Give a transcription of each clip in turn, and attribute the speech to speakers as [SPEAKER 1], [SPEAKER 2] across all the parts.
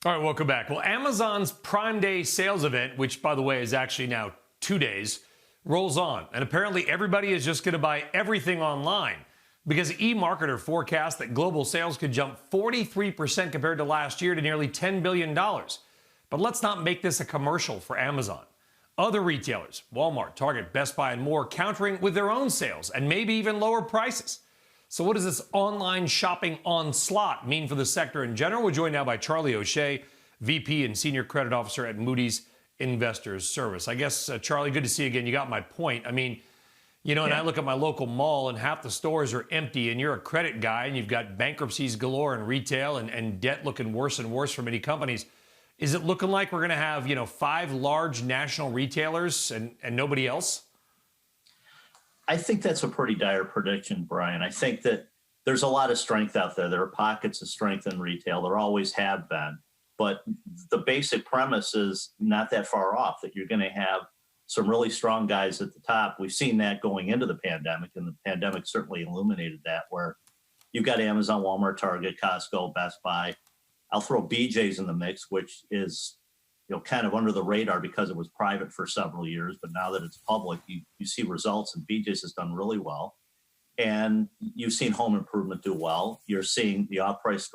[SPEAKER 1] All right, welcome back. Well, Amazon's Prime Day sales event, which, by the way, is actually now 2 days, rolls on. And apparently everybody is just going to buy everything online because eMarketer forecasts that global sales could jump 43% compared to last year to nearly $10 billion. But let's not make this a commercial for Amazon. Other retailers, Walmart, Target, Best Buy, and more, countering with their own sales and maybe even lower prices. So what does this online shopping onslaught mean for the sector in general? We're joined now by Charlie O'Shea, VP and Senior Credit Officer at Moody's Investors Service. I guess, Charlie, good to see you again. You got my point. I mean, you know, and I look at my local mall and half the stores are empty, and you're a credit guy and you've got bankruptcies galore in retail and debt looking worse and worse for many companies. Is it looking like we're going to have, 5 large national retailers and nobody else?
[SPEAKER 2] I think that's a pretty dire prediction, Brian. I think that there's a lot of strength out there. There are pockets of strength in retail. There always have been. But the basic premise is not that far off, that you're going to have some really strong guys at the top. We've seen that going into the pandemic, and the pandemic certainly illuminated that, where you've got Amazon, Walmart, Target, Costco, Best Buy. I'll throw BJ's in the mix, which is kind of under the radar because it was private for several years, but now that it's public, you see results, and BJ's has done really well. And you've seen home improvement do well. You're seeing the off-price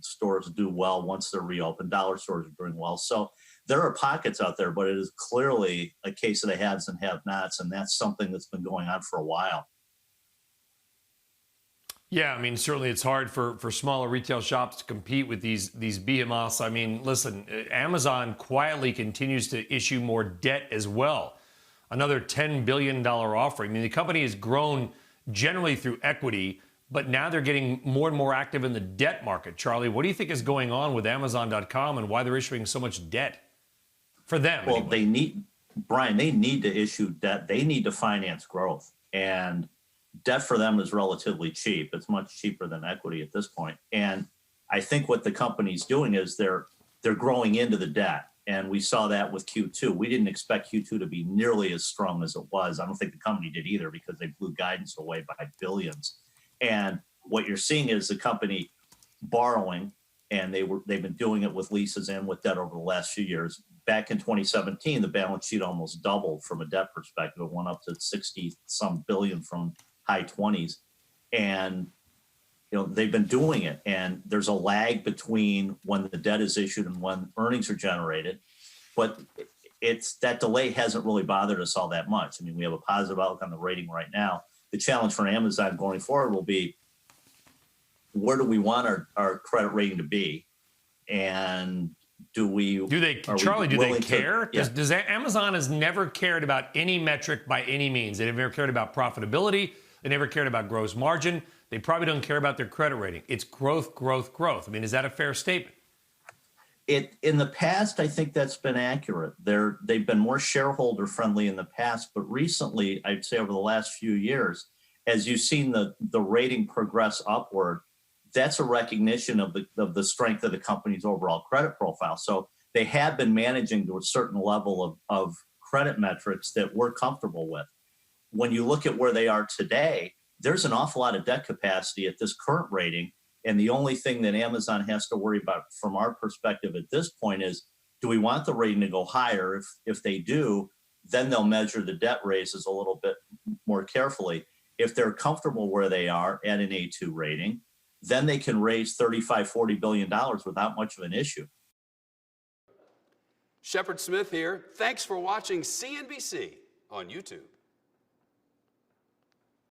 [SPEAKER 2] stores do well once they're reopened. Dollar stores are doing well. So there are pockets out there, but it is clearly a case of the haves and have-nots, and that's something that's been going on for a while.
[SPEAKER 1] Yeah, I mean, certainly it's hard for smaller retail shops to compete with these behemoths. I mean, listen, Amazon quietly continues to issue more debt as well. Another $10 billion offering. I mean, the company has grown generally through equity, but now they're getting more and more active in the debt market. Charlie, what do you think is going on with Amazon.com and why they're issuing so much debt for them?
[SPEAKER 2] Well,
[SPEAKER 1] anyway?
[SPEAKER 2] Brian, they need to issue debt. They need to finance growth. And debt for them is relatively cheap. It's much cheaper than equity at this point. And I think what the company's doing is they're growing into the debt. And we saw that with Q2. We didn't expect Q2 to be nearly as strong as it was. I don't think the company did either, because they blew guidance away by billions. And what you're seeing is the company borrowing, and they've been doing it with leases and with debt over the last few years. Back in 2017, the balance sheet almost doubled from a debt perspective. It went up to 60-some billion from high 20s. And they've been doing it, and there's a lag between when the debt is issued and when earnings are generated. But that delay hasn't really bothered us all that much. I mean, we have a positive outlook on the rating right now. The challenge for Amazon going forward will be, where do we want our credit rating to be? And Charlie, do they care? Does Amazon has never cared about any metric by any means. They've never cared about profitability. They never cared about gross margin. They probably don't care about their credit rating. It's growth, growth, growth. I mean, is that a fair statement? In the past, I think that's been accurate. They've been more shareholder friendly in the past, but recently, I'd say over the last few years, as you've seen the rating progress upward, that's a recognition of the strength of the company's overall credit profile. So they have been managing to a certain level of credit metrics that we're comfortable with. When you look at where they are today, there's an awful lot of debt capacity at this current rating. And the only thing that Amazon has to worry about from our perspective at this point is, do we want the rating to go higher? If they do, then they'll measure the debt raises a little bit more carefully. If they're comfortable where they are at an A2 rating, then they can raise $35–40 billion without much of an issue.
[SPEAKER 3] Shepard Smith here. Thanks for watching CNBC on YouTube.